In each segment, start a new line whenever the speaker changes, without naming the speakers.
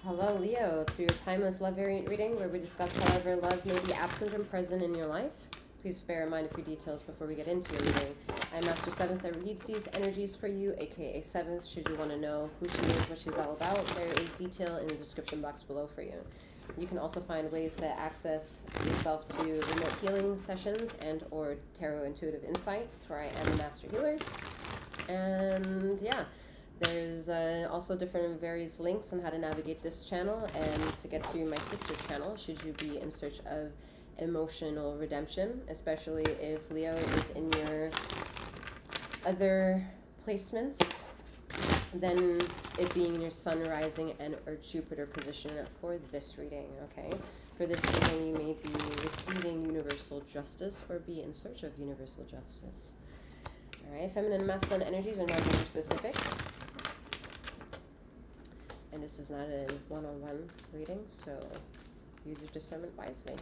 Hello, Leo, to your timeless love variant reading where we discuss however love may be absent and present in your life. Please bear in mind a few details before we get into your reading. I'm Master 7th that reads these energies for you, aka 7th, should you want to know who she is, what she's all about. There is detail in the description box below for you. You can also find ways to access yourself to remote healing sessions and or tarot intuitive insights, where I am a master healer. And yeah, there's also different various links on how to navigate this channel and to get to my sister channel should you be in search of emotional redemption, especially if Leo is in your other placements, then it being your sun, rising, and or Jupiter position for this reading, okay? For this reading, you may be receiving universal justice or be in search of universal justice. All right, feminine and masculine energies are non-gender specific. And this is not a one-on-one reading, so use your discernment wisely.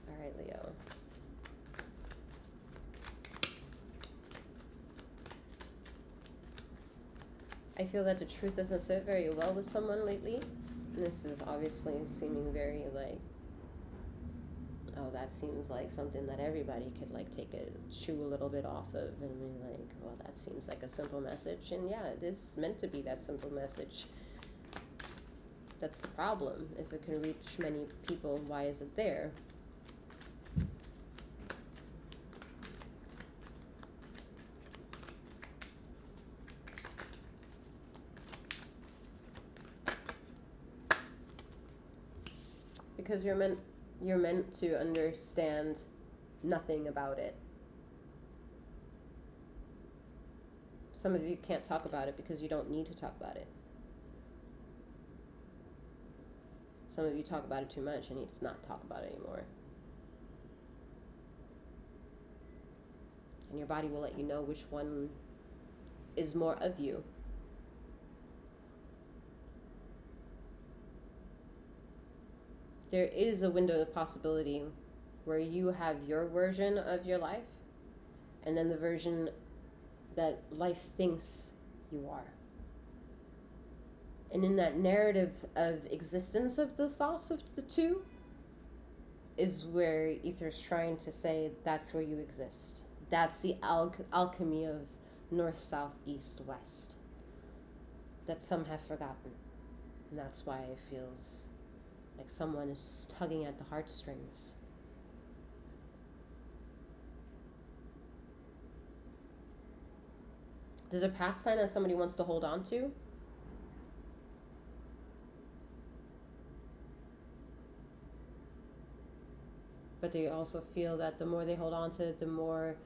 All right, Leo. I feel that the truth doesn't sit very well with someone lately. And this is obviously seeming very like, oh, that seems like something that everybody could like take a chew a little bit off of, and be like, well, that seems like a simple message. And yeah, it is meant to be that simple message. That's the problem. If it can reach many people, why is it there? Because you're meant to understand nothing about it. Some of you can't talk about it because you don't need to talk about it. Some of you talk about it too much and need to not talk about it anymore. And your body will let you know which one is more of you. There is a window of possibility where you have your version of your life and then the version that life thinks you are. And in that narrative of existence of the thoughts of the two is where Ether's trying to say that's where you exist. That's the alchemy of north, south, east, west that some have forgotten. And that's why it feels like someone is tugging at the heartstrings. There's a past sign that somebody wants to hold on to. But they also feel that the more they hold on to it, the more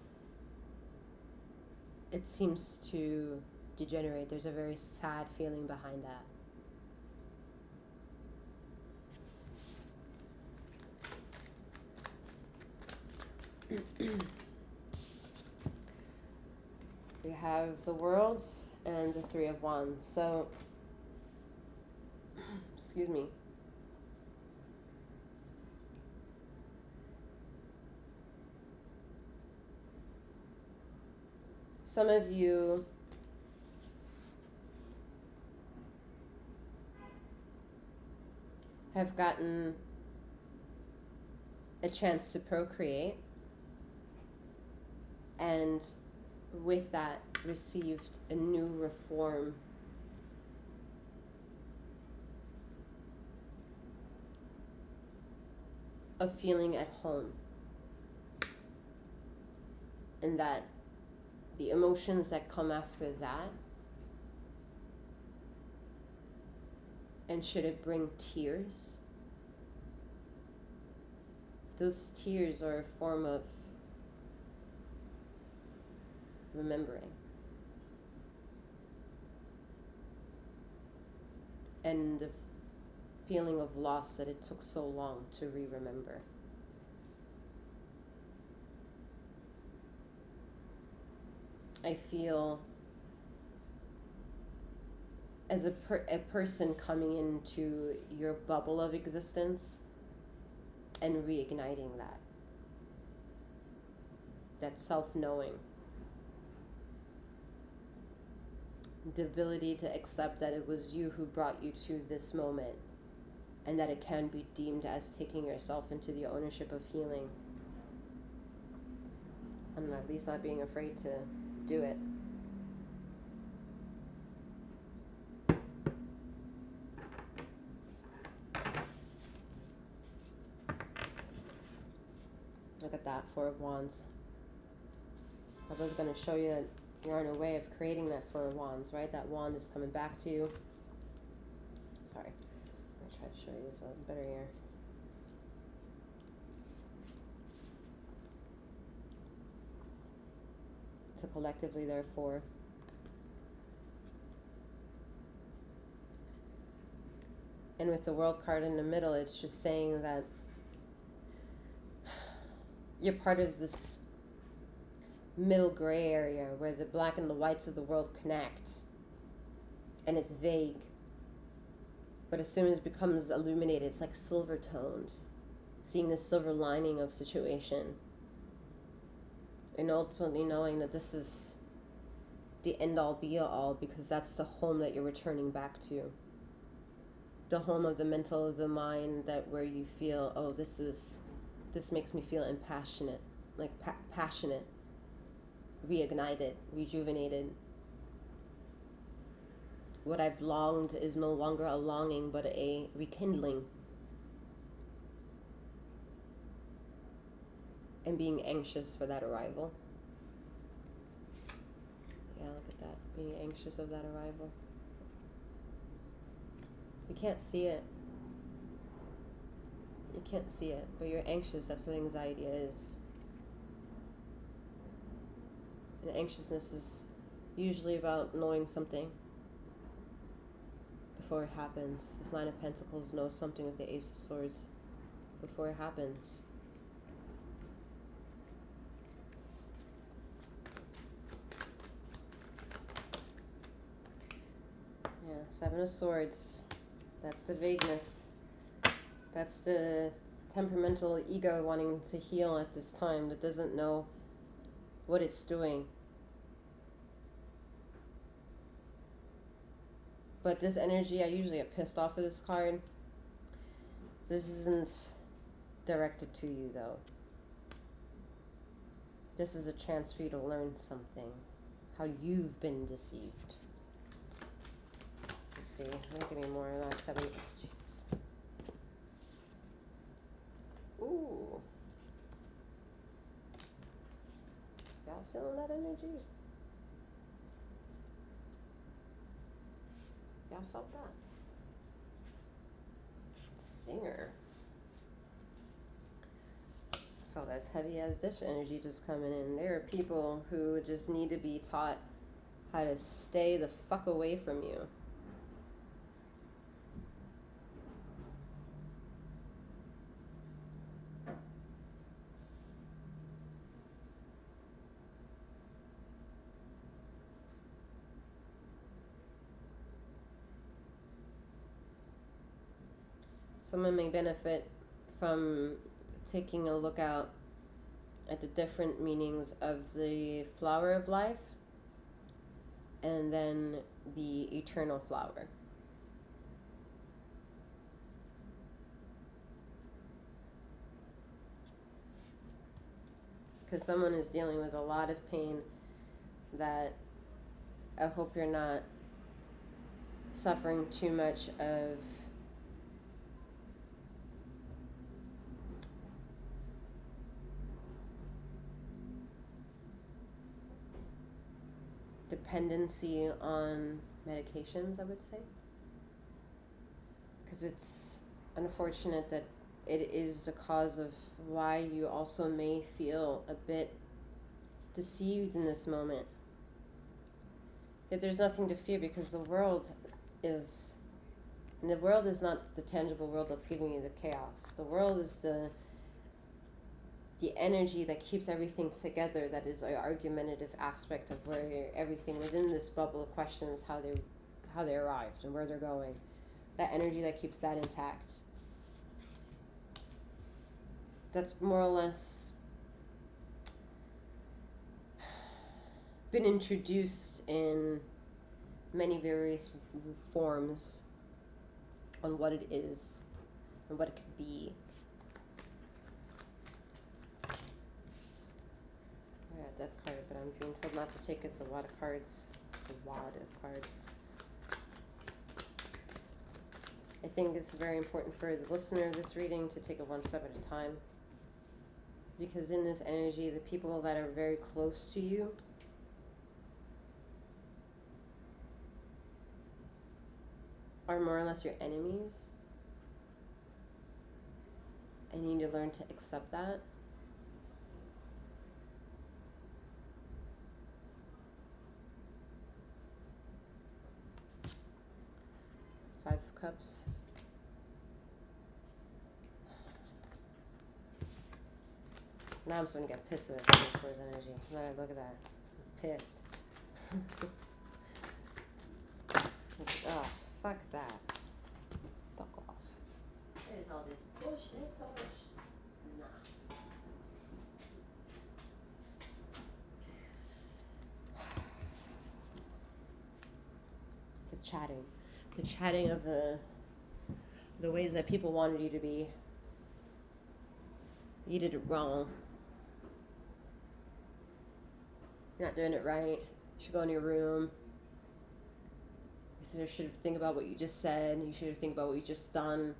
it seems to degenerate. There's a very sad feeling behind that. We have the World and the Three of Wands. So, excuse me. Some of you have gotten a chance to procreate, and with that received a new reform of feeling at home, and that the emotions that come after that, and should it bring tears, those tears are a form of remembering and the feeling of loss that it took so long to re-remember. I feel as a person coming into your bubble of existence and reigniting that self-knowing. the ability to accept that it was you who brought you to this moment, and that it can be deemed as taking yourself into the ownership of healing, and at least not being afraid to do it. Look at that, Four of Wands. I was going to show you that you're on a way of creating that Four of Wands, right? That wand is coming back to you. Sorry. I'll try to show you this a little better here. So collectively, therefore, and with the World card in the middle, it's just saying that you're part of this middle gray area where the black and the whites of the world connect, and it's vague, but as soon as it becomes illuminated, it's like silver tones, seeing the silver lining of situation, and ultimately knowing that this is the end all be all, because that's the home that you're returning back to, the home of the mental, of the mind, that where you feel, oh, this makes me feel impassionate, like passionate, reignited, rejuvenated. What I've longed is no longer a longing, but a rekindling. And being anxious for that arrival. Yeah, look at that. Being anxious of that arrival. You can't see it. You can't see it, but you're anxious. That's what anxiety is. And anxiousness is usually about knowing something before it happens. This Nine of Pentacles knows something with the Ace of Swords before it happens. Yeah, Seven of Swords. That's the vagueness. That's the temperamental ego wanting to heal at this time, that doesn't know what it's doing. But this energy, I usually get pissed off with this card. This isn't directed to you, though. This is a chance for you to learn something. How you've been deceived. Let's see. Give me more of that. Seven. Jesus. Ooh. Y'all feeling that energy? Y'all felt that? Singer. I felt as heavy as this energy just coming in. There are people who just need to be taught how to stay the fuck away from you. Someone may benefit from taking a look out at the different meanings of the flower of life and then the eternal flower. Because someone is dealing with a lot of pain that I hope you're not suffering too much of dependency on medications, I would say. Because it's unfortunate that it is the cause of why you also may feel a bit deceived in this moment. Yet there's nothing to fear, because the world is not the tangible world that's giving you the chaos. The world is the energy that keeps everything together, that is an argumentative aspect of where everything within this bubble questions how they arrived and where they're going. That energy that keeps that intact. That's more or less been introduced in many various forms on what it is and what it could be. I got a death card, but I'm being told not to take it. It's a wad of cards. A wad of cards. I think it's very important for the listener of this reading to take it one step at a time. Because in this energy, the people that are very close to you are more or less your enemies. And you need to learn to accept that. Five of Cups. Now I'm starting to get pissed at this Seven of Swords energy. Look at that. I'm pissed. Oh, fuck that. Fuck off. It is all this bullshit. There's so much. Nah. It's a chatting. The chatting of the ways that people wanted you to be. You did it wrong. You're not doing it right. You should go in your room. You should think about what you just said. You should think about what you just done.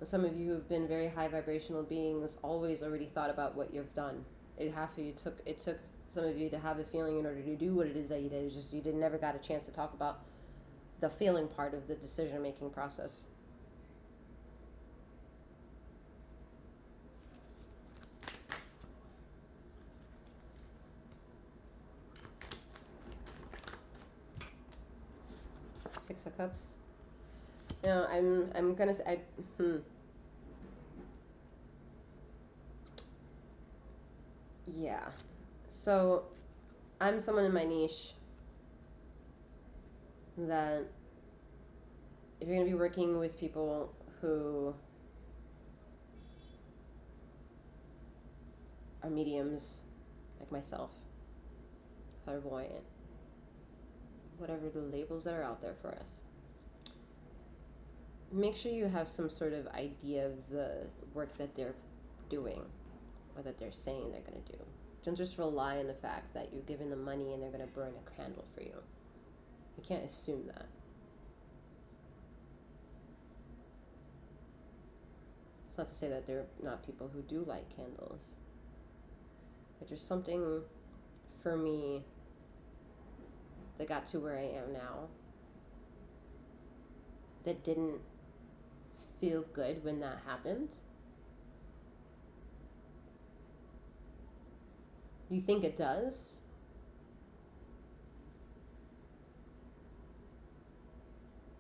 Some of you who've been very high vibrational beings always already thought about what you've done. It took some of you to have the feeling in order to do what it is that you did. It's just you never got a chance to talk about the feeling part of the decision-making process. Six of Cups. Now I'm gonna say yeah. So I'm someone in my niche that if you're gonna be working with people who are mediums like myself, clairvoyant, whatever the labels that are out there for us, make sure you have some sort of idea of the work that they're doing or that they're saying they're going to do. Don't just rely on the fact that you're giving them money and they're going to burn a candle for you. You can't assume that. It's not to say that there are not people who do light candles, but there's something for me that got to where I am now that didn't feel good when that happened. You think it does?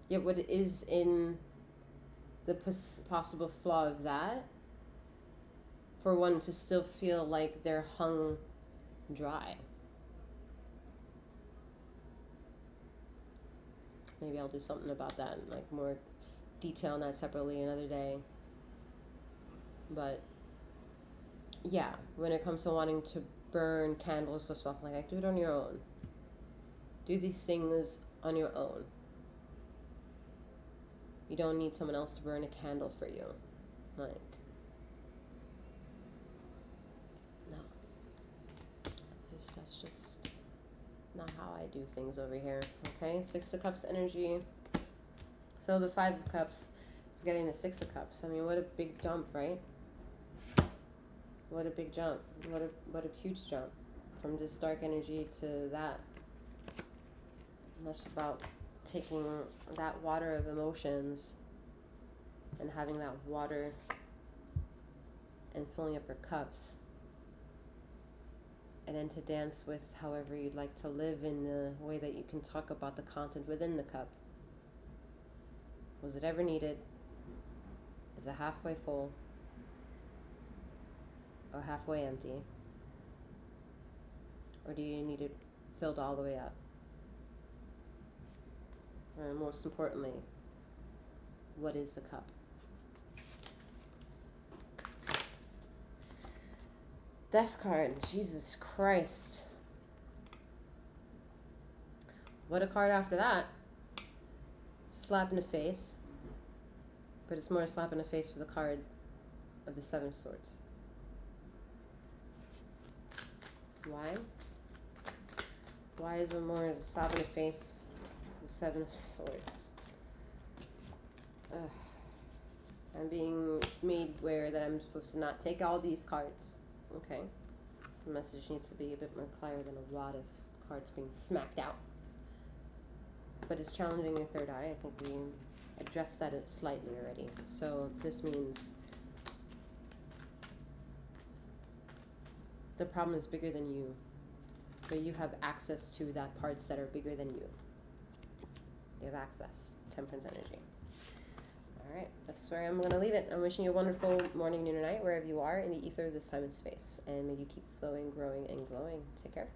Yet what is in the possible flaw of that, for one to still feel like they're hung dry? Maybe I'll do something about that, like more detail on that separately another day. But yeah, when it comes to wanting to burn candles or stuff like that, do it on your own. Do these things on your own. You don't need someone else to burn a candle for you. Like, no. That's just not how I do things over here. Okay, Six of Cups energy. So the Five of Cups is getting the Six of Cups. I mean, what a big jump, right? What a big jump. What a huge jump from this dark energy to that. And that's about taking that water of emotions and having that water and filling up your cups, and then to dance with however you'd like to live in the way that you can talk about the content within the cup. Was it ever needed? Is it halfway full or halfway empty? Or do you need it filled all the way up? And most importantly, what is the cup? Death card, Jesus Christ. What a card after that. Slap in the face. But it's more a slap in the face for the card of the Seven of Swords. Why? Why is it more a slap in the face for the Seven of Swords? Ugh. I'm being made aware that I'm supposed to not take all these cards. Okay. The message needs to be a bit more clear than a lot of cards being smacked out. But it's challenging your third eye. I think we addressed that slightly already. So this means the problem is bigger than you, but you have access to that parts that are bigger than you. You have access. Temperance energy. All right, that's where I'm going to leave it. I'm wishing you a wonderful morning, noon, or night, wherever you are in the ether of this time and space. And may you keep flowing, growing, and glowing. Take care.